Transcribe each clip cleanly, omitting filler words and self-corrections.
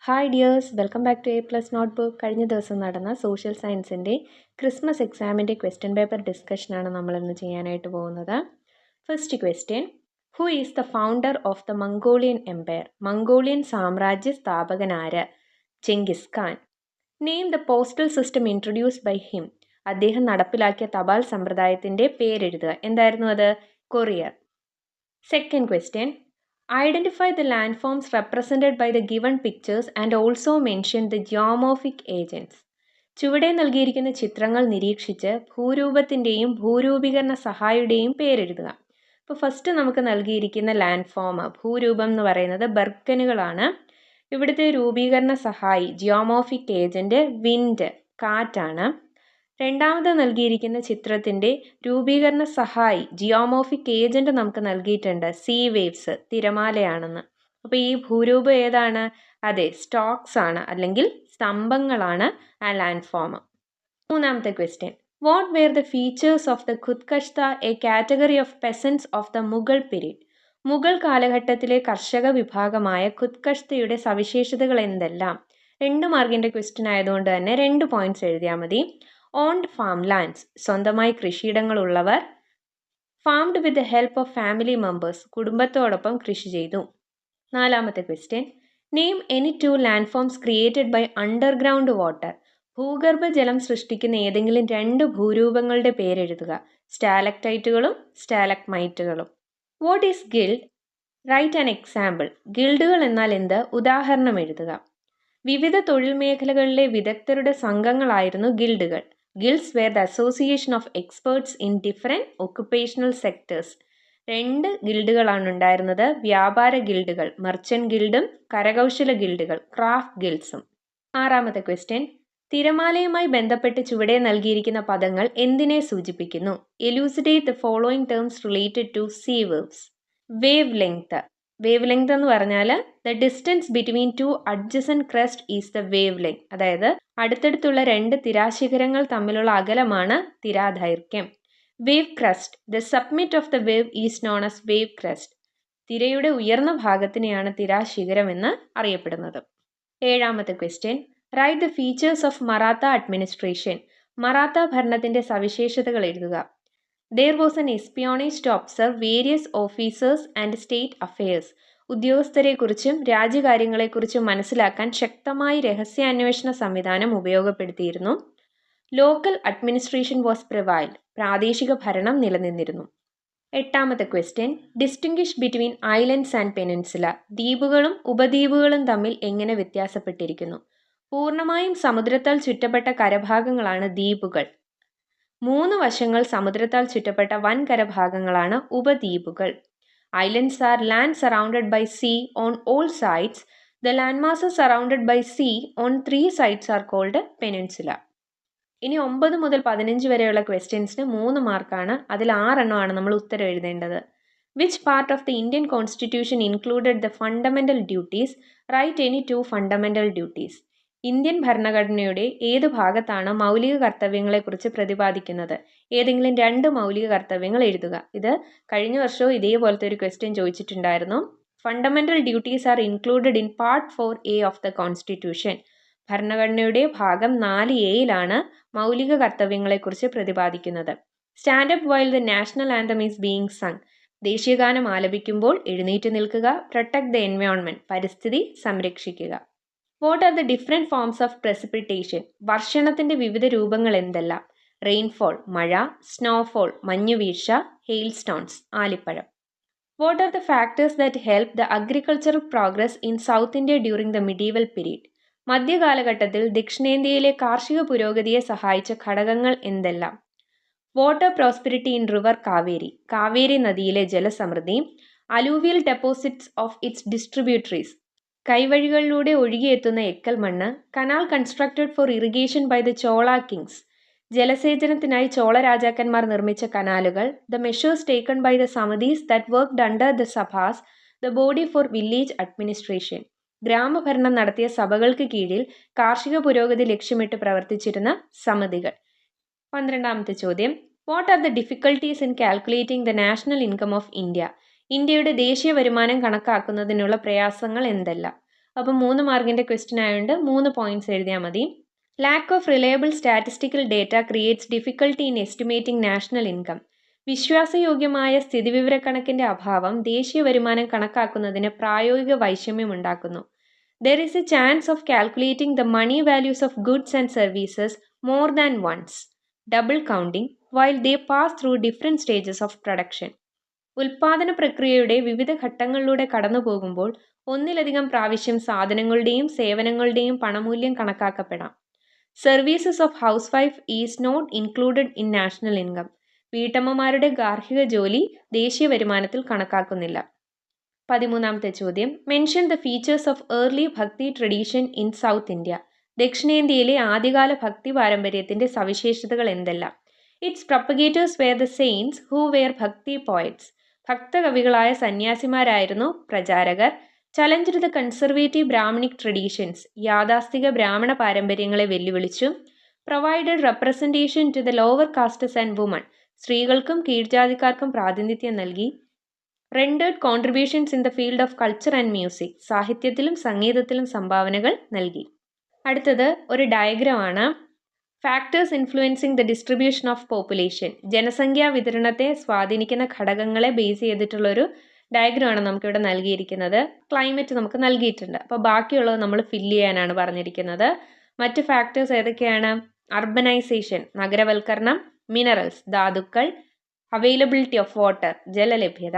Hi dears, welcome back to A+ notebook. കഴിഞ്ഞ ദിവസം നടന്ന സോഷ്യൽ സയൻസിൻ്റെ ക്രിസ്മസ് എക്സാമിൻ്റെ ക്വസ്റ്റ്യൻ പേപ്പർ ഡിസ്കഷനാണ് നമ്മളിന്ന് ചെയ്യാനായിട്ട് പോകുന്നത്. First question, who is the founder of the Mongolian empire? Mongolian സാമ്രാജ്യ സ്ഥാപകനാര്? Genghis Khan. Name the postal system introduced by him. അദ്ദേഹം നടപ്പിലാക്കിയ തപാൽ സമ്പ്രദായത്തിൻ്റെ പേരെഴുതുക. എന്തായിരുന്നു അത്? Courier. Second question, identify the land forms represented by the given pictures and also mention the geomorphic agents. ചുവടെ നൽകിയിരിക്കുന്ന ചിത്രങ്ങൾ നിരീക്ഷിച്ച് ഭൂരൂപത്തിൻ്റെയും ഭൂരൂപീകരണ സഹായിയുടെയും പേരെഴുതുക. അപ്പോൾ ഫസ്റ്റ് നമുക്ക് നൽകിയിരിക്കുന്ന ലാൻഡ് ഫോം ഭൂരൂപം എന്ന് പറയുന്നത് ബർക്കനുകളാണ്. ഇവിടുത്തെ രൂപീകരണ സഹായി ജിയോമോർഫിക് ഏജൻറ്റ് വിൻഡ്, കാറ്റാണ്. രണ്ടാമത് നൽകിയിരിക്കുന്ന ചിത്രത്തിൻ്റെ രൂപീകരണ സഹായി ജിയോമോർഫിക് ഏജൻറ്റ് നമുക്ക് നൽകിയിട്ടുണ്ട്, സീ വേവ്സ്, തിരമാലയാണെന്ന്. അപ്പോൾ ഈ ഭൂരൂപം ഏതാണ്? അതെ, സ്റ്റോക്സ് ആണ്, അല്ലെങ്കിൽ സ്തംഭങ്ങളാണ് ആ ലാൻഡ് ഫോം. മൂന്നാമത്തെ question, what were the features of the khudkashta, a category of peasants of the Mughal period? Mughal കാലഘട്ടത്തിലെ കർഷക വിഭാഗമായ ഖുദ്കഷ്തയുടെ സവിശേഷതകൾ എന്തെല്ലാം? 2 മാർക്കിൻ്റെ ക്വസ്റ്റ്യൻ ആയതുകൊണ്ട് തന്നെ 2 പോയിന്റ്സ് എഴുതിയാൽ മതി. ഓൺഡ് ഫാം ലാൻഡ്സ്, സ്വന്തമായി കൃഷിയിടങ്ങളുള്ളവർ. Farmed with the help of family members, കുടുംബത്തോടൊപ്പം കൃഷി ചെയ്തു. നാലാമത്തെ question, name any 2 land forms created by underground water. ഭൂഗർഭ ജലം സൃഷ്ടിക്കുന്ന ഏതെങ്കിലും 2 ഭൂരൂപങ്ങളുടെ പേരെഴുതുക. സ്റ്റാലക്ടൈറ്റുകളും സ്റ്റാലക്മൈറ്റുകളും. What is guild? Write an example. ഗിൽഡുകൾ എന്നാൽ എന്ത്? ഉദാഹരണം എഴുതുക. വിവിധ തൊഴിൽ മേഖലകളിലെ വിദഗ്ധരുടെ സംഘങ്ങളായിരുന്നു ഗിൽഡുകൾ. Guilds were the association of experts in different occupational sectors. 2 ഗിൽഡുകളാണ് ഉണ്ടായിരുന്നത്. വ്യാപാര ഗിൽഡുകൾ, മർച്ചൻ്റ് ഗിൽഡും കരകൗശല ഗിൽഡുകൾ, ക്രാഫ്റ്റ് ഗിൽഡ്സും. ആറാമത്തെ ക്വസ്റ്റ്യൻ, തിരമാലയുമായി ബന്ധപ്പെട്ട് ചുവടെ നൽകിയിരിക്കുന്ന പദങ്ങൾ എന്തിനെ സൂചിപ്പിക്കുന്നു? Elucidate the following terms related to sea waves. Wave length. Wave length എന്ന് പറഞ്ഞാൽ the distance between 2 adjacent crest is the wave length. അതായത് അടുത്തടുത്തുള്ള 2 തിരാശിഖരങ്ങൾ തമ്മിലുള്ള അകലമാണ് തിരാദൈർഘ്യം. Wave crest, the summit of the wave is known as wave crest. തിരയുടെ ഉയർന്ന ഭാഗത്തിനെയാണ് തിരാശിഖരം എന്ന് അറിയപ്പെടുന്നത്. ഏഴാമത്തെ question, write the features of Maratha administration. Maratha ഭരണത്തിൻ്റെ സവിശേഷതകൾ എഴുതുക. There was an espionage to observe various officers and state affairs. ഉദ്യോഗസ്ഥരെക്കുറിച്ചും രാജ്യകാര്യങ്ങളെക്കുറിച്ചും മനസ്സിലാക്കാൻ ശക്തമായി രഹസ്യാന്വേഷണ സംവിധാനം ഉപയോഗപ്പെടുത്തിയിരുന്നു. Local administration was prevailed. പ്രാദേശിക ഭരണം നിലനിന്നിരുന്നു. എട്ടാമത്തെ question, distinguish between islands and peninsula. ദ്വീപുകളും ഉപദ്വീപുകളും തമ്മിൽ എങ്ങനെ വ്യത്യാസപ്പെട്ടിരിക്കുന്നു? പൂർണ്ണമായും സമുദ്രത്താൽ ചുറ്റപ്പെട്ട കരഭാഗങ്ങളാണ് ദ്വീപുകൾ. 3 വശങ്ങൾ സമുദ്രത്താൽ ചുറ്റപ്പെട്ട വൻകരഭാഗങ്ങളാണ് ഉപദ്വീപുകൾ. Islands are land surrounded by sea on all sides. The land masses surrounded by sea on 3 sides are called peninsula. ഇനി 9 മുതൽ 15 വരെയുള്ള ക്വസ്റ്റ്യൻസിന് 3 മാർക്കാണ്. അതിൽ 6 എണ്ണമാണ് നമ്മൾ ഉത്തരം എഴുതേണ്ടത്. Which part of the Indian constitution included the fundamental duties? Right any 2 fundamental duties. Indian ഭരണഘടനയുടെ ഏത് ഭാഗത്താണ് മൗലിക കർത്തവ്യങ്ങളെക്കുറിച്ച് പ്രതിപാദിക്കുന്നത്? ഏതെങ്കിലും 2 മൗലിക കർത്തവ്യങ്ങൾ എഴുതുക. ഇത് കഴിഞ്ഞ വർഷവും ഇതേപോലത്തെ ഒരു ക്വസ്റ്റ്യൻ ചോദിച്ചിട്ടുണ്ടായിരുന്നു. Fundamental duties are included in part 4A of the constitution. ഭരണഘടനയുടെ ഭാഗം 4A മൗലിക കർത്തവ്യങ്ങളെക്കുറിച്ച് പ്രതിപാദിക്കുന്നത്. Stand up while the national anthem is being sung. ദേശീയഗാനം ആലപിക്കുമ്പോൾ എഴുന്നേറ്റ് നിൽക്കുക. പ്രൊട്ടക്ട് ദ എൻവയോൺമെൻറ്റ്, പരിസ്ഥിതി സംരക്ഷിക്കുക. What are the different forms of precipitation? വർഷണത്തിൻ്റെ വിവിധ രൂപങ്ങൾ എന്തെല്ലാം? റെയിൻഫോൾ, മഴ. സ്നോഫോൾ, മഞ്ഞുവീഴ്ച. ഹെയിൽ സ്റ്റോൺസ്, ആലിപ്പഴം. What are the factors that help the agricultural progress in South India during the medieval period? മധ്യകാലഘട്ടത്തിൽ ദക്ഷിണേന്ത്യയിലെ കാർഷിക പുരോഗതിയെ സഹായിച്ച ഘടകങ്ങൾ എന്തെല്ലാം? Water prosperity in river Kaveri. Kaveri നദിയിലെ ജലസമൃദ്ധി. Alluvial deposits of its distributaries. കൈവഴികളിലൂടെ ഒഴുകിയെത്തുന്ന എക്കൽ മണ്ണ്. Canal constructed for irrigation by the Chola kings. ജലസേചനത്തിനായി ചോള രാജാക്കന്മാർ നിർമ്മിച്ച കനാലുകൾ. The measures taken by the samitis that worked under the sabhas, the body for village administration. ഗ്രാമഭരണം നടത്തിയ സഭകൾക്ക് കീഴിൽ കാർഷിക പുരോഗതി ലക്ഷ്യമിട്ട് പ്രവർത്തിച്ചിരുന്ന സമിതികൾ. 12ാമത്തെ ചോദ്യം, what are the difficulties in calculating the national income of India? ഇന്ത്യയുടെ ദേശീയ വരുമാനം കണക്കാക്കുന്നതിനുള്ള പ്രയാസങ്ങൾ എന്തെല്ലാം? അപ്പം 3 മാർക്കിൻ്റെ ക്വസ്റ്റ്യൻ ആയതുകൊണ്ട് 3 പോയിന്റ്സ് എഴുതിയാൽ മതി. Lack of reliable statistical data creates difficulty in estimating national income. വിശ്വാസയോഗ്യമായ സ്ഥിതിവിവരക്കണക്കിൻ്റെ അഭാവം ദേശീയ വരുമാനം കണക്കാക്കുന്നതിന് പ്രായോഗിക വൈഷമ്യമുണ്ടാക്കുന്നു. There is a chance of calculating the money values of goods and services more than once, double counting, while they pass through different stages of production. ഉൽപാദന പ്രക്രിയയുടെ വിവിധ ഘട്ടങ്ങളിലൂടെ കടന്നു പോകുമ്പോൾ ഒന്നിലധികം പ്രാവശ്യം സാധനങ്ങളുടെയും സേവനങ്ങളുടെയും പണമൂല്യം കണക്കാക്കപ്പെടാം. Services of housewife is not included in national income. വീട്ടമ്മമാരുടെ ഗാർഹിക ജോലി ദേശീയ വരുമാനത്തിൽ കണക്കാക്കുന്നില്ല. 13ാമത്തെ ചോദ്യം, mention the features of early Bhakti tradition in South India. ദക്ഷിണേന്ത്യയിലെ ആദ്യകാല ഭക്തി പാരമ്പര്യത്തിൻ്റെ സവിശേഷതകൾ എന്തെല്ലാം? Its propagators were the saints who were Bhakti poets. ഭക്തകവികളായ സന്യാസിമാരായിരുന്നു പ്രചാരകർ. Challenge the conservative Brahmanic traditions. യാഥാസ്ഥിക ബ്രാഹ്മണ പാരമ്പര്യങ്ങളെ വെല്ലുവിളിച്ചു. Provided representation to the lower castes and woman. സ്ത്രീകൾക്കും കീഴ്ജാതിക്കാർക്കും പ്രാതിനിധ്യം നൽകി. Rendered contributions in the field of culture and music. സാഹിത്യത്തിലും സംഗീതത്തിലും സംഭാവനകൾ നൽകി. അടുത്തത് ഒരു ഡയഗ്രമാണ്. Factors influencing the distribution of population. ജനസംഖ്യാ വിതരണത്തെ സ്വാധീനിക്കുന്ന ഘടകങ്ങളെ ബേസ് ചെയ്തിട്ടുള്ളൊരു ഡയഗ്രമാണ് നമുക്കിവിടെ നൽകിയിരിക്കുന്നത്. ക്ലൈമറ്റ് നമുക്ക് നൽകിയിട്ടുണ്ട്. അപ്പോൾ ബാക്കിയുള്ളത് നമ്മൾ ഫില്ല് ചെയ്യാനാണ് പറഞ്ഞിരിക്കുന്നത്. മറ്റ് ഫാക്ടേഴ്സ് ഏതൊക്കെയാണ്? അർബനൈസേഷൻ, നഗരവൽക്കരണം, മിനറൽസ്, ധാതുക്കൾ, അവൈലബിലിറ്റി ഓഫ് വാട്ടർ, ജലലഭ്യത.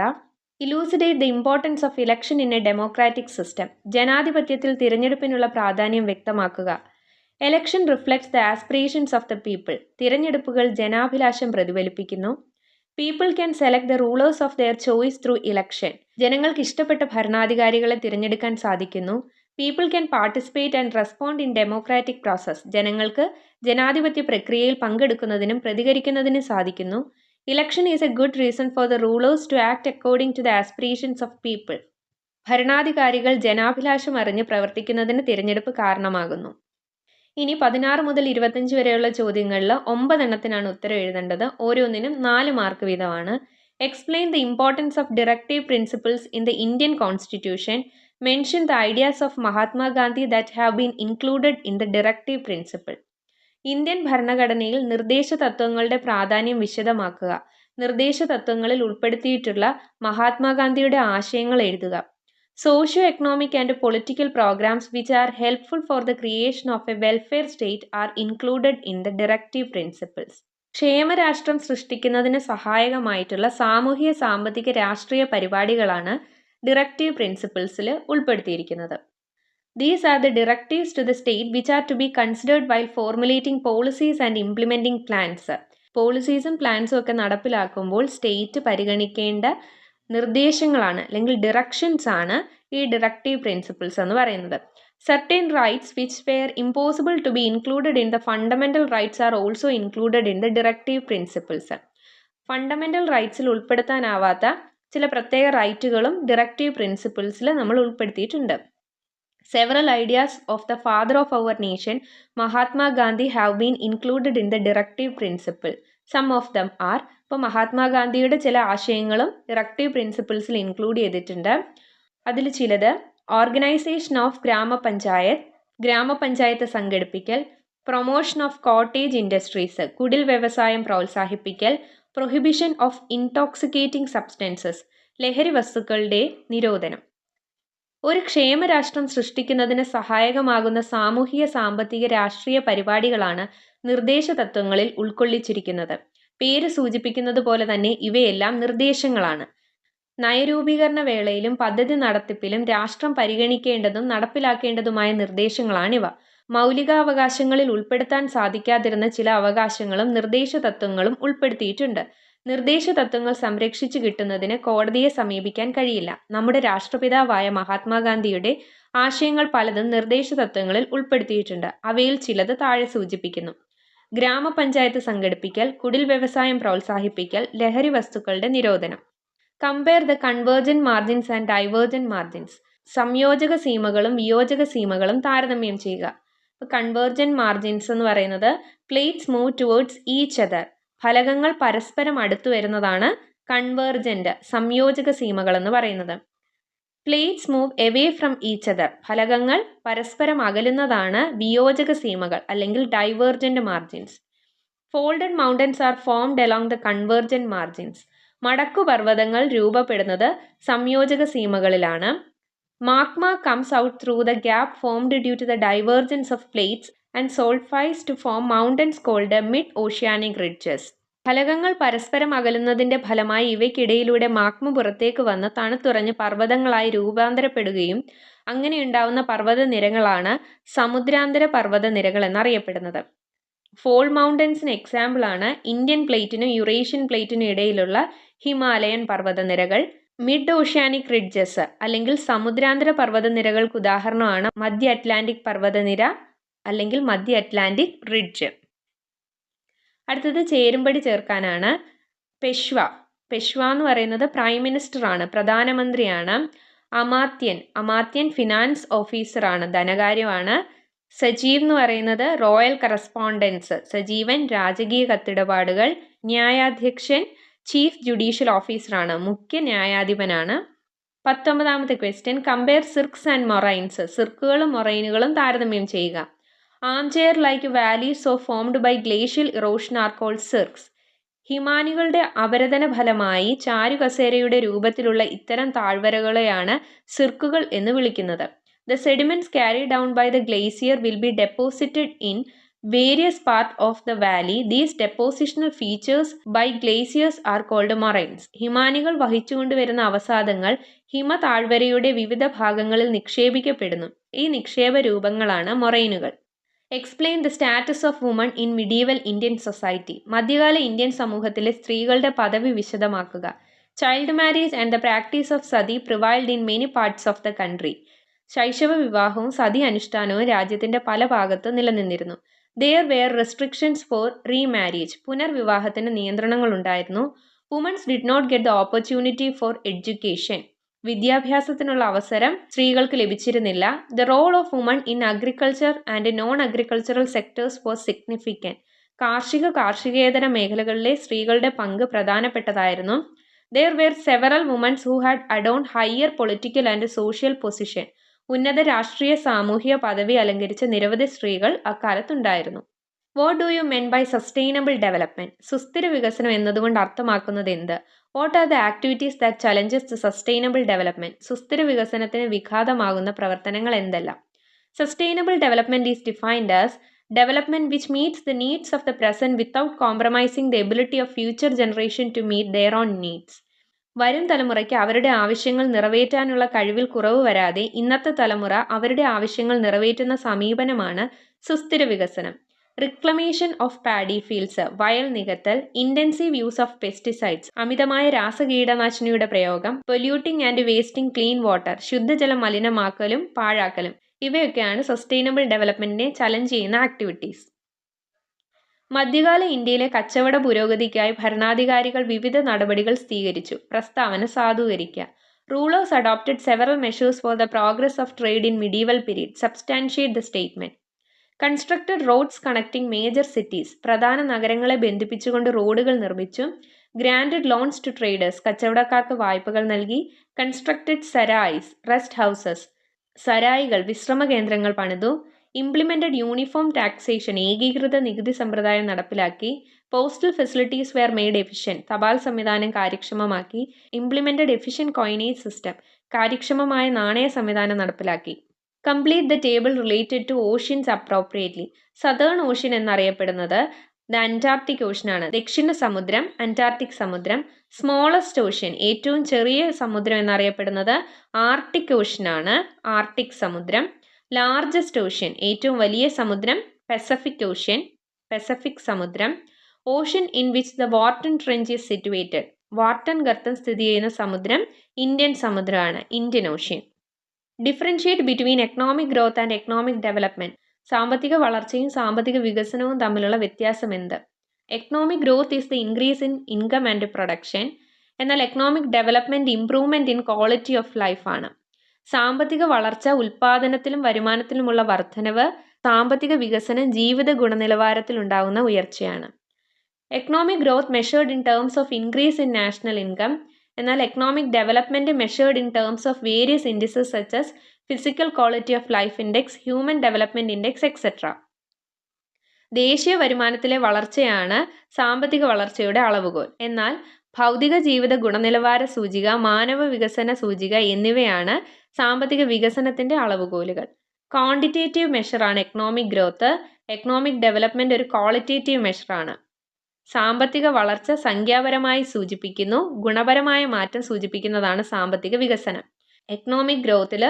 Elucidate the importance of election in a democratic system. ജനാധിപത്യത്തിൽ തിരഞ്ഞെടുപ്പിനുള്ള പ്രാധാന്യം വ്യക്തമാക്കുക. Election reflects the aspirations of the people. തിരഞ്ഞെടുപ്പുകൾ ജനാഭിലാഷം പ്രതിഫലിപ്പിക്കുന്നു. People can select the rulers of their choice through election. ജനങ്ങൾക്ക് ഇഷ്ടപ്പെട്ട ഭരണാധികാരികളെ തിരഞ്ഞെടുക്കാൻ സാധിക്കുന്നു. People can participate and respond in democratic process. ജനങ്ങൾക്ക് ജനാധിപത്യ പ്രക്രിയയിൽ പങ്കെടുക്കുന്നതിനും പ്രതികരിക്കുന്നതിനും സാധിക്കുന്നു. Election is a good reason for the rulers to act according to the aspirations of people. ഭരണാധികാരികൾ ജനാഭിലാഷം അറിഞ്ഞ് പ്രവർത്തിക്കുന്നതിന് തിരഞ്ഞെടുപ്പ് കാരണമാകുന്നു. ഇനി 16 മുതൽ 25 വരെയുള്ള ചോദ്യങ്ങളിൽ 9 എണ്ണത്തിനാണ് ഉത്തരം എഴുതേണ്ടത്. ഓരോന്നിനും 4 മാർക്ക് വീതമാണ്. Explain the importance of directive principles in the Indian constitution. Mention the ideas of Mahatma Gandhi that have been included in the directive principle. Indian ഭരണഘടനയിൽ നിർദ്ദേശ തത്വങ്ങളുടെ പ്രാധാന്യം വിശദമാക്കുക. നിർദ്ദേശ തത്വങ്ങളിൽ ഉൾപ്പെടുത്തിയിട്ടുള്ള മഹാത്മാഗാന്ധിയുടെ ആശയങ്ങൾ എഴുതുക. Socio economic and political programs which are helpful for the creation of a welfare state are included in the directive principles. ക്ഷേമരാഷ്ട്രം സൃഷ്ടിക്കുന്നതിന് സഹായകമായിട്ടുള്ള സാമൂഹിക സാമ്പത്തിക രാഷ്ട്രീയ പരിപാടികളാണ് ഡിറക്റ്റീവ് പ്രിൻസിപ്പിൾസിൽ ഉൾപ്പെടുത്തിയിരിക്കുന്നത്. These are the directives to the state which are to be considered while formulating policies and implementing plans. പോളിസീസും പ്ലാൻസും ഒക്കെ നടപ്പിലാക്കുമ്പോൾ സ്റ്റേറ്റ് പരിഗണിക്കേണ്ട നിർദ്ദേശങ്ങളാണ് അല്ലെങ്കിൽ ഡിറക്ഷൻസ് ആണ് ഈ ഡിറക്റ്റീവ് പ്രിൻസിപ്പിൾസ് എന്ന് പറയുന്നത്. Certain rights which were impossible to be included in the fundamental rights are also included in the directive principles. Fundamental റൈറ്റ്സിൽ ഉൾപ്പെടുത്താനാവാത്ത ചില പ്രത്യേക റൈറ്റുകളും ഡിറക്റ്റീവ് പ്രിൻസിപ്പിൾസിൽ നമ്മൾ ഉൾപ്പെടുത്തിയിട്ടുണ്ട്. Several ideas of the father of our nation, Mahatma Gandhi, have been included in the directive principle. Some of them are, ഇപ്പോൾ മഹാത്മാഗാന്ധിയുടെ ചില ആശയങ്ങളും ഡിറക്റ്റീവ് പ്രിൻസിപ്പിൾസിൽ ഇൻക്ലൂഡ് ചെയ്തിട്ടുണ്ട്. അതിൽ ചിലത് ഓർഗനൈസേഷൻ ഓഫ് ഗ്രാമപഞ്ചായത്ത് സംഘടിപ്പിക്കൽ, പ്രൊമോഷൻ ഓഫ് കോട്ടേജ് ഇൻഡസ്ട്രീസ്, കുടിൽ വ്യവസായം പ്രോത്സാഹിപ്പിക്കൽ, പ്രൊഹിബിഷൻ ഓഫ് ഇൻടോക്സിക്കേറ്റിംഗ് സബ്സ്റ്റൻസസ്, ലഹരി വസ്തുക്കളുടെ നിരോധനം. ഒരു ക്ഷേമരാഷ്ട്രം സൃഷ്ടിക്കുന്നതിന് സഹായകമാകുന്ന സാമൂഹിക സാമ്പത്തിക രാഷ്ട്രീയ പരിപാടികളാണ് നിർദ്ദേശ തത്വങ്ങളിൽ ഉൾക്കൊള്ളിച്ചിരിക്കുന്നത്. പേര് സൂചിപ്പിക്കുന്നത് പോലെ തന്നെ ഇവയെല്ലാം നിർദ്ദേശങ്ങളാണ്. നയരൂപീകരണ വേളയിലും പദ്ധതി നടത്തിപ്പിലും രാഷ്ട്രം പരിഗണിക്കേണ്ടതും നടപ്പിലാക്കേണ്ടതുമായ നിർദ്ദേശങ്ങളാണിവ. മൗലികാവകാശങ്ങളിൽ ഉൾപ്പെടുത്താൻ സാധിക്കാതിരുന്ന ചില അവകാശങ്ങളും നിർദ്ദേശ തത്വങ്ങളും ഉൾപ്പെടുത്തിയിട്ടുണ്ട്. നിർദ്ദേശ തത്വങ്ങൾ സംരക്ഷിച്ചു കിട്ടുന്നതിന് കോടതിയെ സമീപിക്കാൻ കഴിയില്ല. നമ്മുടെ രാഷ്ട്രപിതാവായ മഹാത്മാഗാന്ധിയുടെ ആശയങ്ങൾ പലതും നിർദ്ദേശ തത്വങ്ങളിൽ ഉൾപ്പെടുത്തിയിട്ടുണ്ട്. അവയിൽ ചിലത് താഴെ സൂചിപ്പിക്കുന്നു. ഗ്രാമപഞ്ചായത്ത് സംഘടിപ്പിക്കൽ, കുടിൽ വ്യവസായം പ്രോത്സാഹിപ്പിക്കൽ, ലഹരി വസ്തുക്കളുടെ നിരോധനം. Compare the convergent margins and divergent margins. സംയോജക സീമകളും വിയോജക സീമകളും താരതമ്യം ചെയ്യുക. കൺവേർജന്റ് മാർജിൻസ് എന്ന് പറയുന്നത് plates move towards each other. ഫലകങ്ങൾ പരസ്പരം അടുത്തു വരുന്നതാണ് കൺവേർജന്റ് സംയോജക സീമകൾ എന്ന് പറയുന്നത്. Plates move away from each other. ഫലകങ്ങൾ പരസ്പരം അകലുന്നതാണ് വിയോജക സീമകൾ അല്ലെങ്കിൽ divergent margins. Folded mountains are formed along the convergent margins. മടക്കുപർവ്വതങ്ങൾ രൂപപ്പെടുന്നത് സംയോജക സീമകളിലാണ്. Magma comes out through the gap formed due to the divergence of plates and solidifies to form mountains called mid oceanic ridges. ഫലകങ്ങൾ പരസ്പരം അകലുന്നതിന്റെ ഫലമായി ഇവയ്ക്കിടയിലൂടെ magma പുറത്തേക്ക് വന്ന് തണുത്തുറഞ്ഞ് പർവ്വതങ്ങളായി രൂപാന്തരപ്പെടുകയും അങ്ങനെയുണ്ടാവുന്ന പർവ്വതനിരകളാണ് സമുദ്രാന്തര പർവ്വതനിരകൾ എന്നറിയപ്പെടുന്നത്. ഫോൾ മൗണ്ടൻസിന് എക്സാമ്പിളാണ് ഇന്ത്യൻ പ്ലേറ്റിനും യുറേഷ്യൻ പ്ലേറ്റിനും ഇടയിലുള്ള ഹിമാലയൻ പർവ്വതനിരകൾ. മിഡ് ഓഷ്യാനിക് റിഡ്ജസ് അല്ലെങ്കിൽ സമുദ്രാന്തര പർവ്വതനിരകൾക്ക് ഉദാഹരണമാണ് മധ്യ അറ്റ്ലാന്റിക് പർവ്വതനിര അല്ലെങ്കിൽ മധ്യ അറ്റ്ലാന്റിക് റിഡ്ജ്. അടുത്തത് ചേരുംപടി ചേർക്കാനാണ്. പെഷ്വ എന്ന് പറയുന്നത് പ്രൈം മിനിസ്റ്റർ ആണ്, പ്രധാനമന്ത്രിയാണ്. അമാത്യൻ ഫിനാൻസ് ഓഫീസറാണ്, ധനകാര്യമാണ്. സജീവ് എന്ന് പറയുന്നത് റോയൽ കറസ്പോണ്ടൻസ്, സജീവൻ രാജകീയ കത്തിടപാടുകൾ. ന്യായാധ്യക്ഷൻ ചീഫ് ജുഡീഷ്യൽ ഓഫീസറാണ്, മുഖ്യ ന്യായാധിപനാണ്. 19ാമത്തെ question, compare cirques and moraines. സിർക്കുകളും മൊറൈനുകളും താരതമ്യം ചെയ്യുക. Armchair like valleys of formed by glacial erosion are called cirques. ഹിമാനികളുടെ അപരദന ഫലമായി ചാരുകസേരയുടെ രൂപത്തിലുള്ള ഇത്തരം താഴ്വരകളെയാണ് സിർക്കുകൾ എന്ന് വിളിക്കുന്നത്. The sediments carried down by the glacier will be deposited in various parts of the valley. These depositional features by glaciers are called moraines. ഹിമാനികൾ വഹിച്ചുകൊണ്ടുവരുന്ന അവസാദങ്ങൾ ഹിമ താഴ്വരയുടെ വിവിധ ഭാഗങ്ങളിൽ നിക്ഷേപിക്കപ്പെടുന്നു. ഈ നിക്ഷേപ രൂപങ്ങളാണ് മൊറൈനുകൾ. Explain the status of women in medieval Indian society. മധ്യകാല Indian സമൂഹത്തിലെ സ്ത്രീകളുടെ പദവി വിശദമാക്കുക. Child marriage and the practice of sati prevailed in many parts of the country. ശൈശവ വിവാഹവും സതി അനുഷ്ഠാനവും രാജ്യത്തിന്റെ പല ഭാഗത്തും നിലനിന്നിരുന്നു. There were restrictions for remarriage. പുനർവിവാഹത്തിന് നിയന്ത്രണങ്ങളുണ്ടായിരുന്നു. Women did not get the opportunity for education. വിദ്യാഭ്യാസത്തിനുള്ള അവസരം സ്ത്രീകൾക്ക് ലഭിച്ചിരുന്നില്ല. The role of women in agriculture and non-agricultural sectors was significant. കാർഷികേതര മേഖലകളിലെ സ്ത്രീകളുടെ പങ്ക് പ്രധാനപ്പെട്ടതായിരുന്നു. There were several women who had adorned higher political and social position. ഉന്നത രാഷ്ട്രീയ സാമൂഹിക പദവി അലങ്കരിച്ച നിരവധി സ്ത്രീകൾ അക്കാലത്തുണ്ടായിരുന്നു. What do you mean by sustainable development? സുസ്ഥിര വികസനം എന്നതുകൊണ്ട് അർത്ഥമാക്കുന്നത് എന്ത്? What are the activities that challenges the sustainable development? സുസ്ഥിര വികസനത്തിന് വിഘാതമാകുന്ന പ്രവർത്തനങ്ങൾ എന്തെല്ലാം? Sustainable development is defined as development which meets the needs of the present without compromising the ability of future generation to meet their own needs. വരും തലമുറയ്ക്ക് അവരുടെ ആവശ്യങ്ങൾ നിറവേറ്റാനുള്ള കഴിവിൽ കുറവ് വരാതെ ഇന്നത്തെ തലമുറ അവരുടെ ആവശ്യങ്ങൾ നിറവേറ്റുന്ന സമീപനമാണ് സുസ്ഥിര വികസനം. റിക്ലമേഷൻ ഓഫ് പാഡി ഫീൽഡ്സ്, വയൽ നികത്തൽ. ഇൻറ്റൻസീവ് യൂസ് ഓഫ് പെസ്റ്റിസൈഡ്സ്, അമിതമായ രാസകീടനാശിനിയുടെ പ്രയോഗം. Polluting and wasting clean water, ശുദ്ധജലം മലിനമാക്കലും പാഴാക്കലും. ഇവയൊക്കെയാണ് സസ്റ്റൈനബിൾ ഡെവലപ്മെന്റിനെ ചലഞ്ച് ചെയ്യുന്ന ആക്ടിവിറ്റീസ്. മധ്യകാല ഇന്ത്യയിലെ കച്ചവട പുരോഗതിക്കായി ഭരണാധികാരികൾ വിവിധ നടപടികൾ സ്വീകരിച്ചു. പ്രസ്താവന സാധൂകരിക്കുക. Rulers adopted several measures for the progress of trade in medieval period. Substantiate the statement. Constructed roads connecting major cities. പ്രധാന നഗരങ്ങളെ ബന്ധിപ്പിച്ചുകൊണ്ട് റോഡുകൾ നിർമ്മിച്ചു. Granted loans to traders. കച്ചവടക്കാർക്ക് വായ്പകൾ നൽകി. Constructed സരായ്സ്, rest houses. സരായികൾ, വിശ്രമ കേന്ദ്രങ്ങൾ പണിതു. Implemented uniform taxation. ഏകീകൃത നികുതി സമ്പ്രദായം നടപ്പിലാക്കി. Postal facilities were made efficient. തപാൽ സംവിധാനം കാര്യക്ഷമമാക്കി. Implemented efficient coinage system. കാര്യക്ഷമമായ നാണയ സംവിധാനം നടപ്പിലാക്കി. Complete the table related to oceans appropriately. Southern ocean എന്നറിയപ്പെടുന്നത് ദ അന്റാർട്ടിക് ഓഷ്യനാണ്. ദക്ഷിണ സമുദ്രം, അന്റാർട്ടിക് സമുദ്രം. സ്മോളസ്റ്റ് ഓഷ്യൻ, ഏറ്റവും ചെറിയ സമുദ്രം എന്നറിയപ്പെടുന്നത് ആർട്ടിക് ഓഷ്യനാണ്, ആർട്ടിക് സമുദ്രം. ലാർജസ്റ്റ് ഓഷ്യൻ, ഏറ്റവും വലിയ സമുദ്രം പസഫിക് ഓഷ്യൻ, പസഫിക് സമുദ്രം. Ocean in which the Wharton trench is situated. Wharton ഗർത്തം സ്ഥിതി ചെയ്യുന്ന സമുദ്രം ഇന്ത്യൻ സമുദ്രമാണ്, Indian ocean. Differentiate between economic growth and economic development. സാമ്പത്തിക വളർച്ചയും സാമ്പത്തിക വികസനവും തമ്മിലുള്ള വ്യത്യാസം എന്ത്? Economic growth is the increase in income and production. എന്നാൽ economic development improvement in quality of life ആണ്. സാമ്പത്തിക വളർച്ച ഉൽപാദനത്തിലും വരുമാനത്തിലുമുള്ള വർധനവ്, സാമ്പത്തിക വികസനം ജീവിത ഗുണനിലവാരത്തിൽ ഉണ്ടാകുന്ന ഉയർച്ചയാണ്. Economic growth measured in terms of increase in national income. എന്നാൽ economic development measured in terms of various indices such as physical quality of life index, human development index etcetera. ദേശീയ വരുമാനത്തിലെ വളർച്ചയാണ് സാമ്പത്തിക വളർച്ചയുടെ അളവുകോൽ. എന്നാൽ ഭൗതിക ജീവിത ഗുണനിലവാര സൂചിക, മാനവ വികസന സൂചിക എന്നിവയാണ് സാമ്പത്തിക വികസനത്തിൻ്റെ അളവുകോലുകൾ. ക്വാണ്ടിറ്റേറ്റീവ് മെഷറാണ് എക്കണോമിക് ഗ്രോത്ത്. എക്കണോമിക് ഡെവലപ്മെൻറ്റ് ഒരു ക്വാളിറ്റേറ്റീവ് മെഷറാണ്. സാമ്പത്തിക വളർച്ച സംഖ്യാപരമായി സൂചിപ്പിക്കുന്നു, ഗുണപരമായ മാറ്റം സൂചിപ്പിക്കുന്നതാണ് സാമ്പത്തിക വികസനം. എക്കണോമിക് ഗ്രോത്തിൽ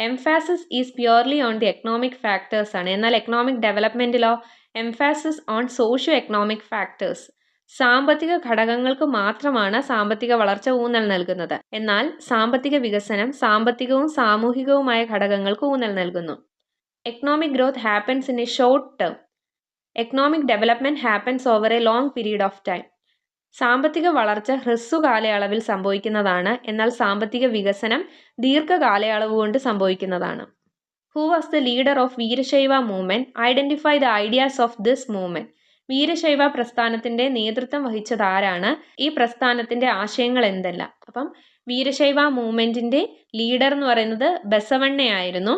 emphasis is purely on the economic factors ആണ്. എന്നാൽ എക്കണോമിക് ഡെവലപ്മെൻറ്റിലോ emphasis on socio economic factors. സാമ്പത്തിക ഘടകങ്ങൾക്ക് മാത്രമാണ് സാമ്പത്തിക വളർച്ച ഊന്നൽ നൽകുന്നത്. എന്നാൽ സാമ്പത്തിക വികസനം സാമ്പത്തികവും സാമൂഹികവുമായ ഘടകങ്ങൾക്ക് ഊന്നൽ നൽകുന്നു. Economic growth happens in A short term. Economic development happens over A long period of time. സാമ്പത്തിക വളർച്ച ഹ്രസ്വകാലയളവിൽ സംഭവിക്കുന്നതാണ്. എന്നാൽ സാമ്പത്തിക വികസനം ദീർഘകാലയളവ് കൊണ്ട് സംഭവിക്കുന്നതാണ്. Who was the leader of Veerashaiva movement? Identify the ideas of this movement. Veerashaiva പ്രസ്ഥാനത്തിൻ്റെ നേതൃത്വം വഹിച്ചത് ആരാണ്? ഈ പ്രസ്ഥാനത്തിൻ്റെ ആശയങ്ങൾ എന്തെല്ലാം? അപ്പം വീരശൈവ മൂവ്മെൻറ്റിൻ്റെ ലീഡർ എന്ന് പറയുന്നത് ബസവണ്ണയായിരുന്നു.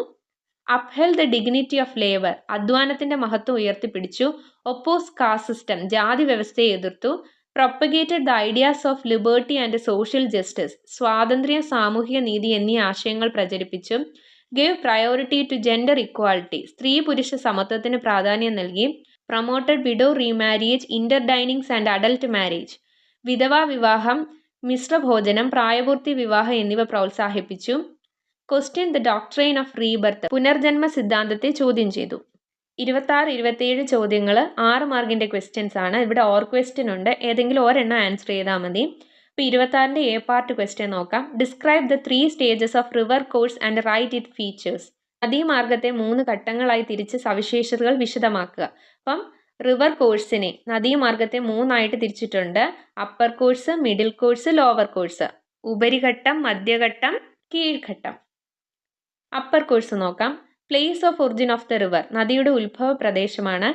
Uphold the dignity of labour. അധ്വാനത്തിൻ്റെ മഹത്വം ഉയർത്തിപ്പിടിച്ചു. Oppose caste system. ജാതി വ്യവസ്ഥയെ എതിർത്തു. Propagated the ideas of liberty and social justice. സ്വാതന്ത്ര്യം, സാമൂഹിക നീതി എന്നീ ആശയങ്ങൾ പ്രചരിപ്പിച്ചു. Gave priority to gender equality. സ്ത്രീ പുരുഷ സമത്വത്തിന് പ്രാധാന്യം നൽകി. Promoted widow remarriage, interdinings and adult marriage. വിധവാ വിവാഹം, മിശ്രഭോജനം, പ്രായപൂർത്തി വിവാഹം എന്നിവ പ്രോത്സാഹിപ്പിച്ചു. Question the doctrine of rebirth. പുനർജന്മ സിദ്ധാന്തത്തെ ചോദ്യം ചെയ്തു. 26-27 ചോദ്യങ്ങൾ 6 മാർക്കിൻ്റെ ക്വസ്റ്റ്യൻസ് ആണ്. ഇവിടെ ഓർ ക്വസ്റ്റ്യൻ ഉണ്ട്. ഏതെങ്കിലും ഒരെണ്ണം ആൻസർ ചെയ്താൽ മതി. ഇപ്പോൾ 26-ൻ്റെ എ പാർട്ട് ക്വസ്റ്റ്യൻ നോക്കാം. Describe the 3 stages of river course and write it features. നദീമാർഗത്തെ 3 ഘട്ടങ്ങളായി തിരിച്ച് സവിശേഷതകൾ വിശദമാക്കുക. അപ്പം റിവർ കോഴ്സിനെ നദീമാർഗത്തെ 3ആയിട്ട് തിരിച്ചിട്ടുണ്ട്. Upper course, middle course, lower course. ഉപരിഘട്ടം, മധ്യഘട്ടം, കീഴ്ഘട്ടം. അപ്പർ കോഴ്സ് നോക്കാം. Place of origin of the river. നദിയുടെ ഉത്ഭവ പ്രദേശമാണ്.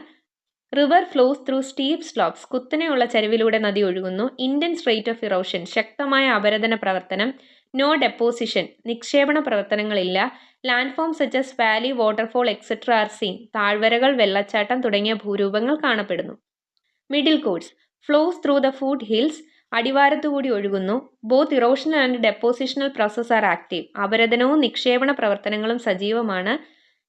River flows through steep slopes. കുത്തനെയുള്ള ചരിവിലൂടെ നദി ഒഴുകുന്നു. Intense rate of erosion. ശക്തമായ അപരദന പ്രവർത്തനം. No deposition. നിക്ഷേപണ പ്രവർത്തനങ്ങളില്ല. Land form such as valley, waterfall etcetera are seen. താഴ്വരകൾ, വെള്ളച്ചാട്ടം തുടങ്ങിയ ഭൂരൂപങ്ങൾ കാണപ്പെടുന്നു. Middle course flows through the foot hills. അടിവാരത്തുകൂടി ഒഴുകുന്നു. Both erosional and depositional process are active. അപരദനവും നിക്ഷേപണ പ്രവർത്തനങ്ങളും സജീവമാണ്.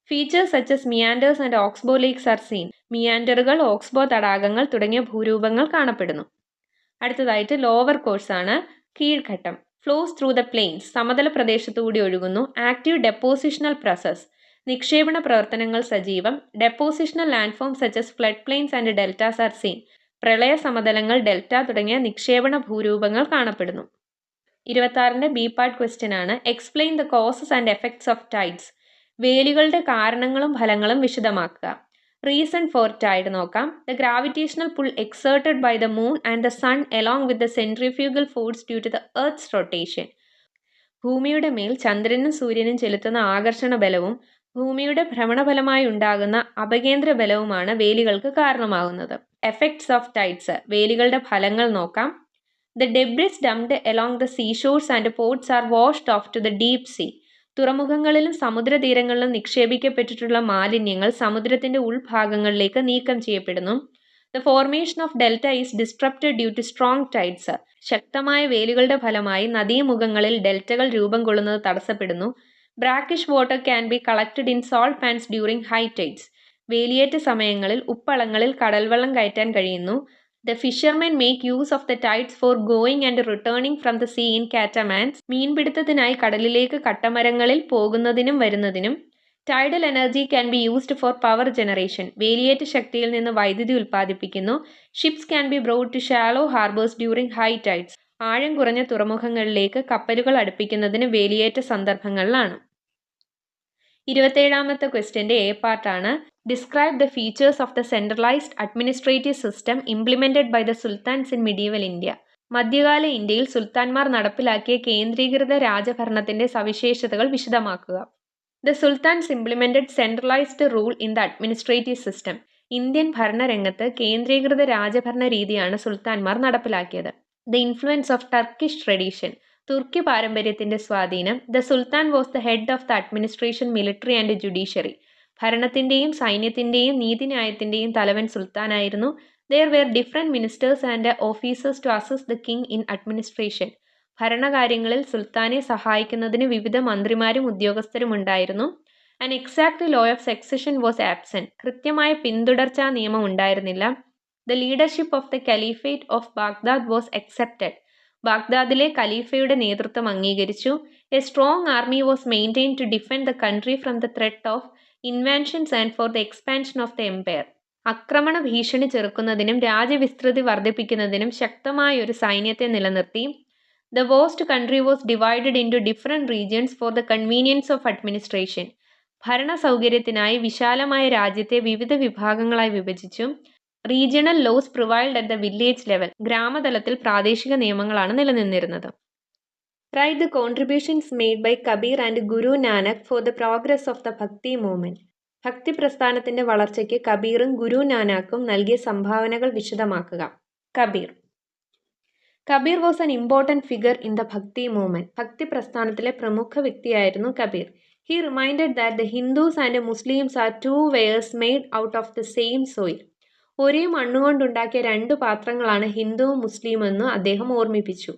Features such as meanders and oxbow lakes are seen. മിയാൻഡറുകൾ, ഓക്സ്ബോ തടാകങ്ങൾ തുടങ്ങിയ ഭൂരൂപങ്ങൾ കാണപ്പെടുന്നു. അടുത്തതായിട്ട് ലോവർ കോഴ്സാണ്. കീഴ്ഘട്ടം ഫ്ലോസ് ത്രൂ ദ പ്ലെയിൻസ്. സമതല പ്രദേശത്തുകൂടി ഒഴുകുന്നു. Active depositional process. നിക്ഷേപണ പ്രവർത്തനങ്ങൾ സജീവം. Depositional land form such as flood plains and deltas are seen. പ്രളയ സമതലങ്ങൾ, ഡെൽറ്റ തുടങ്ങിയ നിക്ഷേപണ ഭൂരൂപങ്ങൾ കാണപ്പെടുന്നു. 26-ൻ്റെ ബി പാർട്ട് ക്വസ്റ്റ്യൻ ആണ്. Explain the causes and effects of tides. വേലികളുടെ കാരണങ്ങളും ഫലങ്ങളും വിശദമാക്കുക. റീസൺ ഫോർ ടൈഡ് നോക്കാം. The gravitational pull exerted by the moon and the sun along with the centrifugal force due to the earth's rotation. ഭൂമിയുടെ മേൽ ചന്ദ്രനും സൂര്യനും ചെലുത്തുന്ന ആകർഷണ ബലവും ഭൂമിയുടെ ഭ്രമണഫലമായി ഉണ്ടാകുന്ന അപകേന്ദ്ര ബലവുമാണ് വേലികൾക്ക് കാരണമാകുന്നത്. Effects of tides. വേലികളുടെ ഫലങ്ങൾ നോക്കാം. The debris dumped along the seashores and ports are washed off to the deep sea. തുറമുഖങ്ങളിലും സമുദ്രതീരങ്ങളിലും നിക്ഷേപിക്കപ്പെട്ടിട്ടുള്ള മാലിന്യങ്ങൾ സമുദ്രത്തിന്റെ ഉൾഭാഗങ്ങളിലേക്ക് നീക്കം ചെയ്യപ്പെടുന്നു. The formation of delta is disrupted due to strong tides. ശക്തമായ വേലികളുടെ ഫലമായി നദീമുഖങ്ങളിൽ ഡെൽറ്റകൾ രൂപം കൊള്ളുന്നത് തടസ്സപ്പെടുന്നു. Brackish water can be collected in salt pans during high tides. വേലിയേറ്റ സമയങ്ങളിൽ ഉപ്പളങ്ങളിൽ കടൽവെള്ളം കയറ്റാൻ കഴിയുന്നു. The fishermen make use of the tides for going and returning from the sea in catamarans. മീൻപിടുത്തത്തിനായി കടലിലേക്ക് കട്ടമരങ്ങളിൽ പോകുന്നതിനും വരുന്നതിനും. Tidal energy can be used for power generation. വേലിയേറ്റ ശക്തിയിൽ നിന്ന് വൈദ്യുതി ഉൽപ്പാദിപ്പിക്കുന്നു. Ships can be brought to shallow harbours during high tides. ആഴം കുറഞ്ഞ തുറമുഖങ്ങളിലേക്ക് കപ്പലുകൾ അടുപ്പിക്കുന്നതിന് വേലിയേറ്റ സന്ദർഭങ്ങളിലാണ്. 27-ാമത്തെ ക്വസ്റ്റ്യൻ്റെ എ പാർട്ടാണ്. Describe the features of the centralised administrative system implemented by the sultans in medieval India. മധ്യകാല ഇന്ത്യയിൽ സുൽത്താൻമാർ നടപ്പിലാക്കിയ കേന്ദ്രീകൃത രാജഭരണത്തിൻ്റെ സവിശേഷതകൾ വിശദമാക്കുക. The sultans implemented centralised rule in the administrative system. Indian ഭരണരംഗത്ത് കേന്ദ്രീകൃത രാജഭരണ രീതിയാണ് സുൽത്താൻമാർ നടപ്പിലാക്കിയത്. The influence of Turkish tradition. തുർക്കി പാരമ്പര്യത്തിന്റെ സ്വാധീനം. The sultan was the head of the administration, military and judiciary. ഭരണത്തിന്റെയും സൈന്യത്തിന്റെയും നീതിന്യായത്തിന്റെയും തലവൻ സുൽത്താനായിരുന്നു. There were different ministers and officers to assist the king in administration. ഭരണകാര്യങ്ങളിൽ സുൽത്താനെ സഹായിക്കുന്നതിന് വിവിധ മന്ത്രിമാരും ഉദ്യോഗസ്ഥരും ഉണ്ടായിരുന്നു. An exact law of succession was absent. കൃത്യമായ പിന്തുടർച്ചാ നിയമം ഉണ്ടായിരുന്നില്ല. The leadership of the caliphate of Baghdad was accepted. ബാഗ്ദാദിലെ ഖലീഫയുടെ നേതൃത്വം അംഗീകരിച്ചു. A strong army was maintain to defend the country from the threat of invasions and for the expansion of the empire. ആക്രമണ ഭീഷണി ചെറുക്കുന്നതിനും രാജ്യവിസ്തൃതി വർദ്ധിപ്പിക്കുന്നതിനും ശക്തമായ ഒരു സൈന്യത്തെ നിലനിർത്തി. The vast country was divided into different regions for the convenience of administration. ഭരണ സൗകര്യത്തിനായി വിശാലമായ രാജ്യത്തെ വിവിധ വിഭാഗങ്ങളായി വിഭജിച്ചു. Regional laws prevailed at the village level. ഗ്രാമതലത്തിൽ പ്രാദേശിക നിയമങ്ങളാണ് നിലനിന്നിരുന്നത്. Write the contributions made by Kabir and Guru Nanak for the progress of the Bhakti movement. Bhakti പ്രസ്ഥാനത്തിന്റെ വളർച്ചയ്ക്ക് കബീറും ഗുരു നാനാക്കും നൽകിയ സംഭാവനകൾ വിശദമാക്കുക. Kabir was an important figure in the Bhakti movement. Bhakti പ്രസ്ഥാനത്തിലെ പ്രമുഖ വ്യക്തിയായിരുന്നു Kabir. He reminded that the Hindus and Muslims are two wares made out of the same soil. ഒരേ മണ്ണുകൊണ്ടുണ്ടാക്കിയ രണ്ട് പാത്രങ്ങളാണ് ഹിന്ദുവും മുസ്ലിം എന്ന് അദ്ദേഹം ഓർമ്മിപ്പിച്ചു.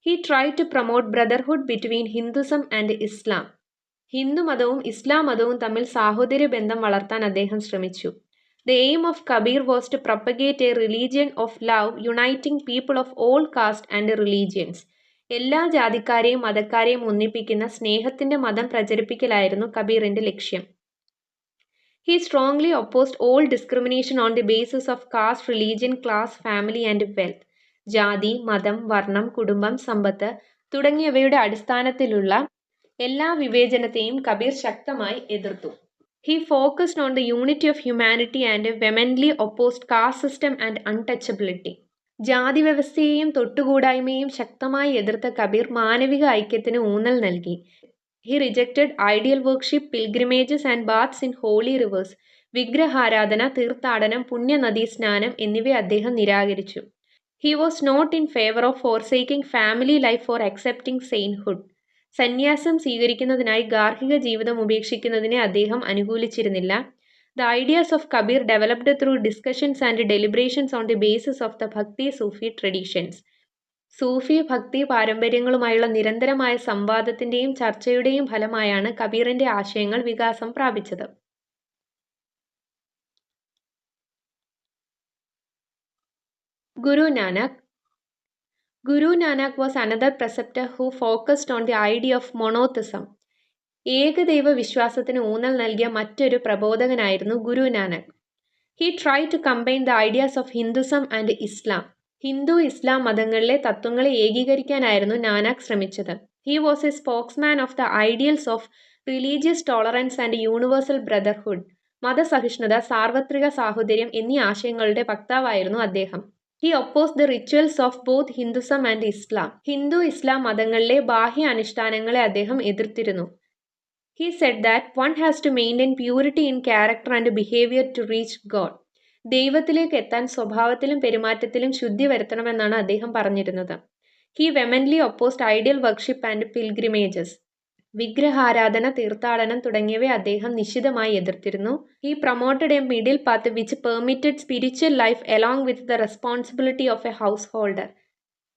He tried to promote brotherhood between Hinduism and Islam. Hindu മതവും ഇസ്ലാം മതവും തമ്മിൽ സാഹോദര്യ ബന്ധം വളർത്താൻ അദ്ദേഹം ശ്രമിച്ചു. The aim of Kabir was to propagate a religion of love, uniting people of all caste and religions. എല്ലാ ജാതിക്കാരെയും മതക്കാരെയും ഒന്നിപ്പിക്കുന്ന സ്നേഹത്തിന്റെ മതം പ്രചരിപ്പിക്കലായിരുന്നു കബീറിന്റെ ലക്ഷ്യം. He strongly opposed all discrimination on the basis of caste, religion, class, family and wealth. ജാതി, മതം, വർണ്ണം, കുടുംബം, സമ്പത്ത് തുടങ്ങിയവയുടെ അടിസ്ഥാനത്തിലുള്ള എല്ലാ വിവേചനത്തെയും കബീർ ശക്തമായി എതിർത്തു. He focused on the unity of humanity and vehemently opposed caste system and untouchability. ജാതി വ്യവസ്ഥയെയും തൊട്ടുകൂടായ്മയും ശക്തമായി എതിർത്ത കബീർ മാനവിക ഐക്യത്തിന് ഊന്നൽ നൽകി. He rejected ideal worship, pilgrimages and baths in holy rivers. വിഗ്രഹാരാധന, തീർത്ഥാടനം, പുണ്യനദീ സ്നാനം എന്നിവ അദ്ദേഹം നിരാകരിച്ചു. He was not in favor of forsaking family life or accepting sainthood. സന്യാസം സ്വീകരിക്കുന്നതിനായി ഗാർഹിക ജീവിതം ഉപേക്ഷിക്കുന്നതിനെ അദ്ദേഹം അനുകൂലിച്ചിരുന്നില്ല. The ideas of Kabir developed through discussions and deliberations on the basis of the Bhakti Sufi traditions. സൂഫി ഭക്തി പാരമ്പര്യങ്ങളുമായുള്ള നിരന്തരമായ സംവാദത്തിന്റെയും ചർച്ചയുടെയും ഫലമായാണ് കബീറിന്റെ ആശയങ്ങൾ വികാസം പ്രാപിച്ചത്. Guru Nanak was another preceptor who focused on the idea of monotheism. ഏകദൈവ വിശ്വാസത്തിന് ഊന്നൽ നൽകിയ മറ്റൊരു പ്രബോധകനായിരുന്നു Guru Nanak. He tried to combine the ideas of Hinduism and Islam. Hindu ഇസ്ലാം മതങ്ങളിലെ തത്വങ്ങളെ ഏകീകരിക്കാനായിരുന്നു നാനാക്ക് ശ്രമിച്ചത്. He was a spokesman of the ideals of religious tolerance and universal brotherhood. മതസഹിഷ്ണുത, സാർവത്രിക സാഹോദര്യം എന്നീ ആശയങ്ങളുടെ വക്താവായിരുന്നു അദ്ദേഹം. He opposed the rituals of both Hinduism and Islam. Hindu ഇസ്ലാം മതങ്ങളിലെ ബാഹ്യ അനുഷ്ഠാനങ്ങളെ അദ്ദേഹം എതിർത്തിരുന്നു. He said that one has to maintain purity in character and behavior to reach God. ദൈവത്തിലേക്ക് എത്താൻ സ്വഭാവത്തിലും പെരുമാറ്റത്തിലും ശുദ്ധി വരുത്തണമെന്നാണ് അദ്ദേഹം പറഞ്ഞിരുന്നത്. He vehemently opposed ideal worship and pilgrimages. വിഗ്രഹാരാധന, തീർത്ഥാടനം തുടങ്ങിയവ അദ്ദേഹം നിശിതമായി എതിർത്തിരുന്നു. He promoted a middle path which permitted spiritual life along with the responsibility of a householder.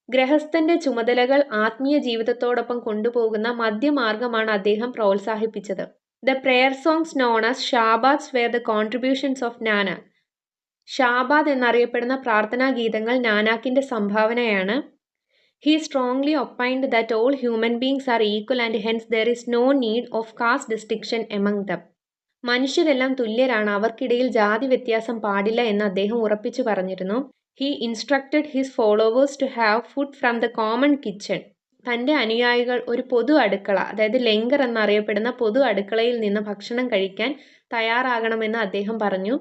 ഗ്രഹസ്ഥന്റെ ചുമതലകൾ ആത്മീയ ജീവിതത്തോടൊപ്പം കൊണ്ടുപോകുന്ന മധ്യമാർഗമാണ് അദ്ദേഹം പ്രോത്സാഹിപ്പിച്ചത്. The prayer songs known as Shabads were the contributions of Nanak. Shabad എന്നറിയപ്പെടുന്ന പ്രാർത്ഥനാ ഗീതങ്ങൾ നാനാക്കിന്റെ സംഭാവനയാണ്. He strongly opined that all human beings are equal and hence there is no need of caste distinction among them. മനുഷ്യരെല്ലാം തുല്യരാണ്, അവർക്കിടയിൽ ജാതി വ്യത്യാസം പാടില്ല എന്ന് അദ്ദേഹം ഉറപ്പിച്ചു പറഞ്ഞിരുന്നു. He instructed his followers to have food from the common kitchen. തൻ്റെ അനുയായികൾ ഒരു പൊതു അടുക്കള, അതായത് ലങ്കർ എന്നറിയപ്പെടുന്ന പൊതു അടുക്കളയിൽ നിന്ന് ഭക്ഷണം കഴിക്കാൻ തയ്യാറാകണമെന്ന് അദ്ദേഹം പറഞ്ഞു.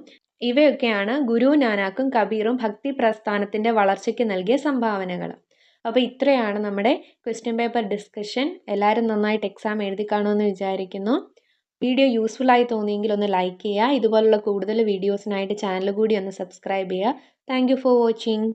ഇവയൊക്കെയാണ് ഗുരു നാനാക്കും കബീറും ഭക്തി പ്രസ്ഥാനത്തിൻ്റെ വളർച്ചയ്ക്ക് നൽകിയ സംഭാവനകൾ. അപ്പോൾ ഇത്രയാണ് നമ്മുടെ ക്വസ്റ്റ്യൻ പേപ്പർ ഡിസ്കഷൻ. എല്ലാവരും നന്നായിട്ട് എക്സാം എഴുതി കാണുമെന്ന് വിചാരിക്കുന്നു. വീഡിയോ യൂസ്ഫുള്ളായി തോന്നിയെങ്കിൽ ഒന്ന് ലൈക്ക് ചെയ്യുക. ഇതുപോലുള്ള കൂടുതൽ വീഡിയോസിനായിട്ട് ചാനൽ കൂടി ഒന്ന് സബ്സ്ക്രൈബ് ചെയ്യുക. Thank you for watching.